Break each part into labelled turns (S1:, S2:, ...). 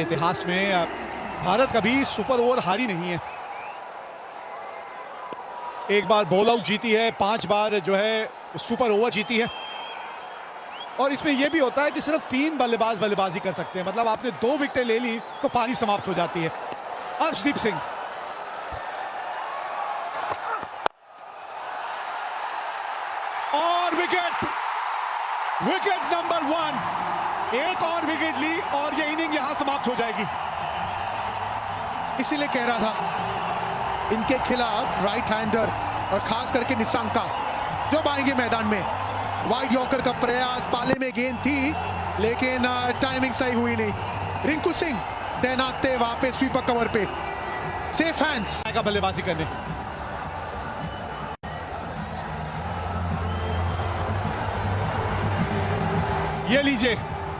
S1: इतिहास में भारत कभी सुपर ओवर हारी नहीं है। एक बार बॉल आउट जीती है, 5 बार जो है सुपर ओवर जीती है। और इसमें यह भी होता है कि सिर्फ 3 बल्लेबाज बल्लेबाजी कर सकते हैं, मतलब आपने 2 विकेटें ले ली तो पारी समाप्त हो जाती है। अर्शदीप सिंह, और विकेट नंबर 1। एक और विकेट ली और ये इनिंग यहां समाप्त हो जाएगी।
S2: इसीलिए कह रहा था इनके खिलाफ राइट हैंडर और खास करके निशंका जब आएंगे मैदान में, वाइड यॉर्कर का प्रयास, पाले में गेंद थी लेकिन टाइमिंग सही हुई नहीं। रिंकू सिंह तैनात थे वहां पे स्वीपर कवर पे, सेफ हैंड्स
S1: का बल्लेबाजी करने। ये लीजिए,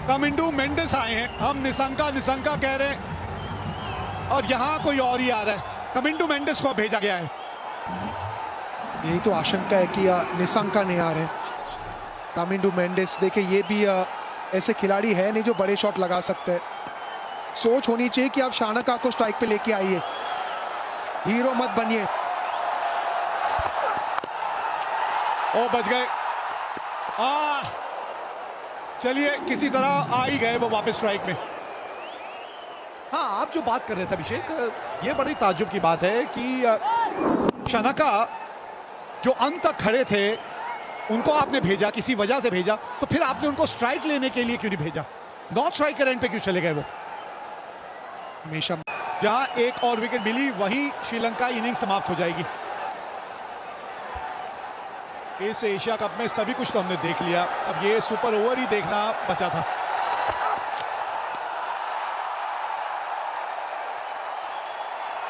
S1: कमिंडू मेंडिस आए हैं। हम निशंका कह रहे हैं और यहां कोई और ही आ रहा है। कमिंडू मेंडिस को भेजा गया है।
S2: यही तो आशंका है कि निशंका नहीं आ रहे। कमिंडू मेंडिस देखिए, ये भी ऐसे खिलाड़ी है नहीं जो बड़े शॉट लगा सकते हैं। सोच होनी चाहिए कि आप शानका को स्ट्राइक पे लेके आइए, हीरो मत बनिए।
S1: ओ बच गए। चलिए, किसी तरह आ ही गए वो वापस स्ट्राइक में। हाँ, आप जो बात कर रहे थे अभिषेक, ये बड़ी ताज्जुब की बात है कि शानका जो अंत तक खड़े थे उनको आपने भेजा, किसी वजह से भेजा, तो फिर आपने उनको स्ट्राइक लेने के लिए क्यों नहीं भेजा? नॉट स्ट्राइक के एंड पे क्यों चले गए वो?
S2: हमेशा
S1: जहां एक और विकेट मिली वहीं श्रीलंका इनिंग समाप्त हो जाएगी। इस एशिया कप में सभी कुछ तो हमने देख लिया, अब ये सुपर ओवर ही देखना बचा था।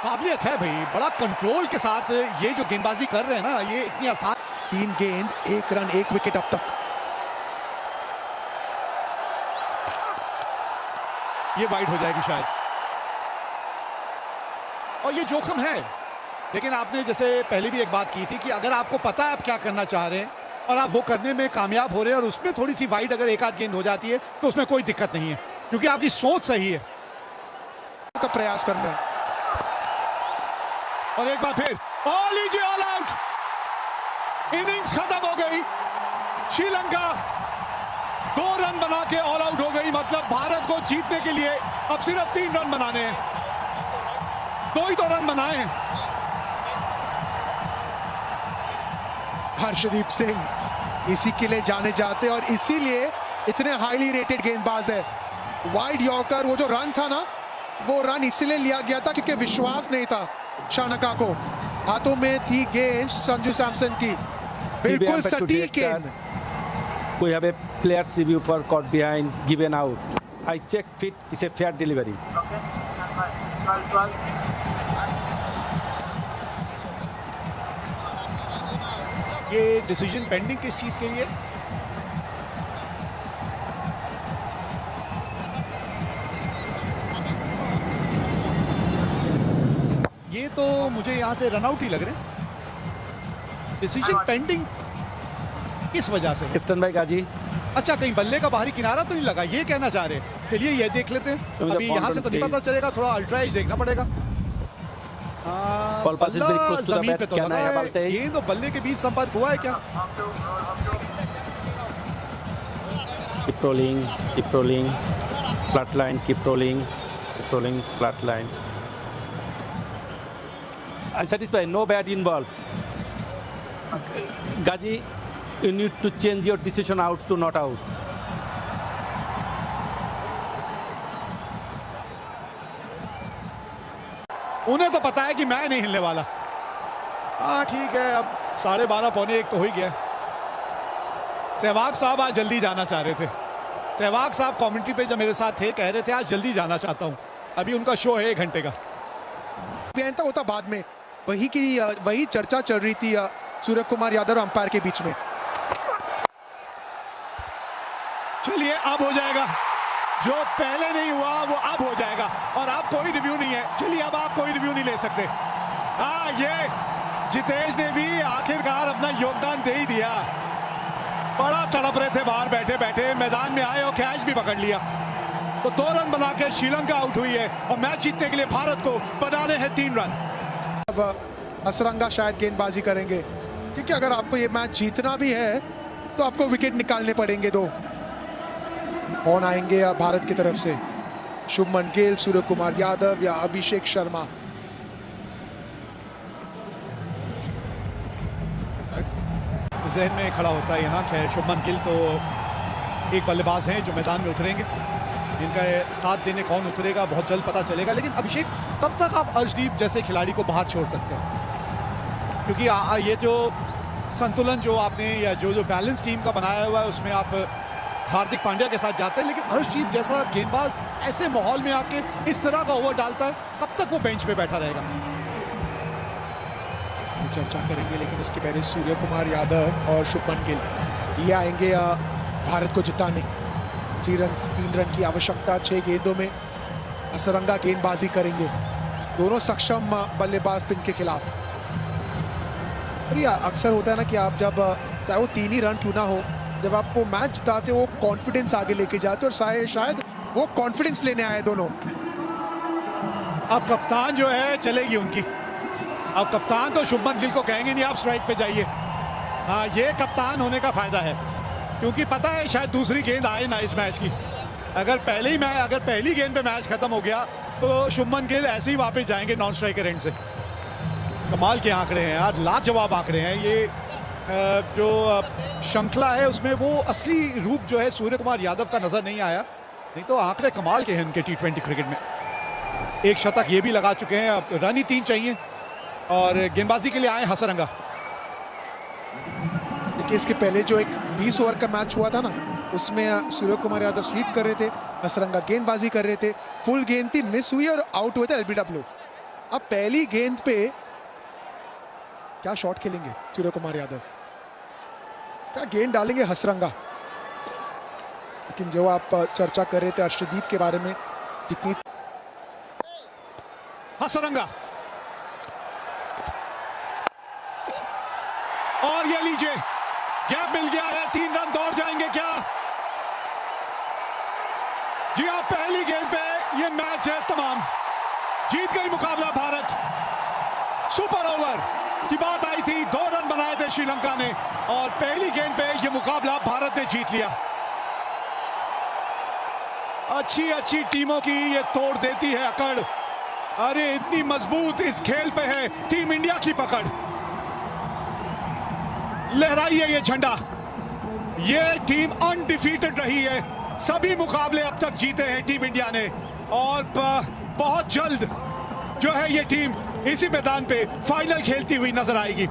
S1: काबिलियत है भाई, बड़ा कंट्रोल के साथ ये जो गेंदबाजी कर रहे हैं ना, ये इतनी आसान।
S2: 3 गेंद 1 रन 1 विकेट अब तक।
S1: ये वाइड हो जाएगी शायद, और ये जोखिम है। लेकिन आपने जैसे पहले भी एक बात की थी कि अगर आपको पता है आप क्या करना चाह रहे हैं और आप वो करने में कामयाब हो रहे हैं और उसमें थोड़ी सी वाइड अगर एक आध गेंद हो जाती है तो उसमें कोई दिक्कत नहीं है, क्योंकि आपकी सोच सही है।
S2: का प्रयास करना है
S1: और एक बार फिर लीजिए, ऑल आउट। इनिंग्स खत्म हो गई। श्रीलंका 2 रन बना के ऑल आउट हो गई। मतलब भारत को जीतने के लिए अब सिर्फ 3 रन बनाने हैं। 2 ही तो रन बनाए हैं।
S2: हर्षदीप सिंह इसी के लिए जाने जाते और इसीलिए इतने हाईली रेटेड गेंदबाज है। वाइड यॉर्कर, वो जो रन था ना, वो रन इसीलिए लिया गया था क्योंकि विश्वास नहीं था शानका को। हाथों में थी गेंद संजू सैमसन की, बिल्कुल सटीक गेंद।
S3: We have a player's review for caught behind, given out. I check fit, it's a fair delivery.
S1: ये डिसीजन पेंडिंग किस चीज के लिए? ये तो मुझे यहां से रन आउट ही लग रहे हैं। डिसीजन पेंडिंग किस वजह से?
S3: Stand by गाजी।
S1: अच्छा, कहीं बल्ले का बाहरी किनारा तो नहीं लगा, ये कहना चाह रहे हैं। चलिए ये देख लेते हैं। अभी यहां से तो नहीं पता चलेगा, थोड़ा अल्ट्रा एज देखना पड़ेगा।
S3: Ball passes very close to the
S1: जमीन
S3: bat.
S1: पे तो
S3: Can
S1: लगा
S3: I have
S1: है।
S3: Altaiz?
S1: ये तो बल्ले के बीच संपर्क हुआ है क्या?
S3: Keep rolling, flat line, keep rolling, flat line. I'm satisfied, no bad in ball. Gaji, you need to change your decision out to not out.
S1: उन्हें तो पता है कि मैं नहीं हिलने वाला। हाँ ठीक है, अब 12:30 पौने 1 तो हो ही गया। सहवाग साहब आज जल्दी जाना चाह रहे थे। सहवाग साहब कमेंट्री पे जब मेरे साथ थे कह रहे थे आज जल्दी जाना चाहता हूँ। अभी उनका शो है 1 घंटे का।
S2: बेहतर होता बाद में, वही चर्चा चल रही थी सूर्य कुमार यादव अंपायर के बीच में।
S1: चलिए, अब हो जाएगा जो पहले नहीं हुआ वो अब हो जाएगा, और आप कोई रिव्यू नहीं है। चलिए, अब आप कोई रिव्यू नहीं ले सकते। हाँ, ये जितेश ने भी आखिरकार अपना योगदान दे ही दिया। बड़ा तड़प रहे थे बाहर बैठे बैठे, मैदान में आए और कैच भी पकड़ लिया। तो 2 रन बना के श्रीलंका आउट हुई है और मैच जीतने के लिए भारत को बनाने हैं 3 रन।
S2: अब हसरंगा शायद गेंदबाजी करेंगे, क्योंकि अगर आपको ये मैच जीतना भी है तो आपको विकेट निकालने पड़ेंगे 2। कौन आएंगे भारत की तरफ से? शुभमन गिल, सूर्य कुमार यादव या अभिषेक शर्मा?
S1: जहन में खड़ा होता है यहाँ। खैर शुभमन गिल तो एक बल्लेबाज हैं जो मैदान में उतरेंगे, इनका साथ देने कौन उतरेगा बहुत जल्द पता चलेगा। लेकिन अभिषेक, कब तक आप अर्शदीप जैसे खिलाड़ी को बाहर छोड़ सकते हैं? क्योंकि ये जो संतुलन जो आपने या जो बैलेंस टीम का बनाया हुआ है उसमें आप हार्दिक पांड्या के साथ जाते हैं, लेकिन अर्शदीप जैसा गेंदबाज ऐसे माहौल में आके इस तरह का ओवर डालता है, कब तक वो बेंच पे बैठा रहेगा?
S2: चर्चा करेंगे, लेकिन उसके पहले सूर्य कुमार यादव और शुभमन गिल ये आएंगे भारत को जिताने। 3 रन की आवश्यकता 6 गेंदों में। हसरंगा गेंदबाजी करेंगे, दोनों सक्षम बल्लेबाज पिन के खिलाफ। और ये अक्सर होता है ना कि आप जब चाहे वो 3 ही रन क्यों ना हो, जब आपको मैच जिताते हो कॉन्फिडेंस आगे लेके जाते और शायद वो कॉन्फिडेंस लेने आए दोनों।
S1: अब कप्तान जो है चलेगी उनकी। अब कप्तान तो शुभमन गिल को कहेंगे नहीं आप स्ट्राइक पे जाइए। हाँ, ये कप्तान होने का फायदा है, क्योंकि पता है शायद दूसरी गेंद आए ना इस मैच की। अगर पहली गेंद पे मैच खत्म हो गया तो शुभमन गिल ऐसे ही वापस जाएंगे नॉन स्ट्राइकर एंड से। कमाल के आंकड़े हैं आज, लाजवाब आंकड़े हैं। ये जो श्रृंखला है उसमें वो असली रूप जो है सूर्य कुमार यादव का नजर नहीं आया, नहीं तो आंकड़े कमाल के हैं उनके T20 क्रिकेट में। एक शतक ये भी लगा चुके हैं, अब रन ही 3 चाहिए और गेंदबाजी के लिए आए हसरंगा।
S2: देखिए, इसके पहले जो एक 20 ओवर का मैच हुआ था ना, उसमें सूर्य कुमार यादव स्वीप कर रहे थे, हसरंगा गेंदबाजी कर रहे थे, फुल गेंद थी, मिस हुई और आउट हुए थे LBW। अब पहली गेंद पे क्या शॉट खेलेंगे सूर्य कुमार यादव, क्या गेंद डालेंगे हसरंगा? लेकिन जो आप चर्चा कर रहे थे अर्शदीप के बारे में, जितनी
S1: हसरंगा और ये लीजिए गैप मिल गया है, 3 रन दौड़ जाएंगे क्या? जी हाँ, पहली गेंद पे ये मैच है तमाम, जीत गई मुकाबला भारत। सुपर ओवर की बात आई थी, 2 रन बनाए थे श्रीलंका ने और पहली गेंद पे ये मुकाबला भारत ने जीत लिया। अच्छी टीमों की ये तोड़ देती है अकड़। अरे इतनी मजबूत इस खेल पे है टीम इंडिया की पकड़। लहराइए ये झंडा, ये टीम अनडिफीटेड रही है, सभी मुकाबले अब तक जीते हैं टीम इंडिया ने और बहुत जल्द जो है ये टीम इसी मैदान पे फाइनल खेलती हुई नजर आएगी।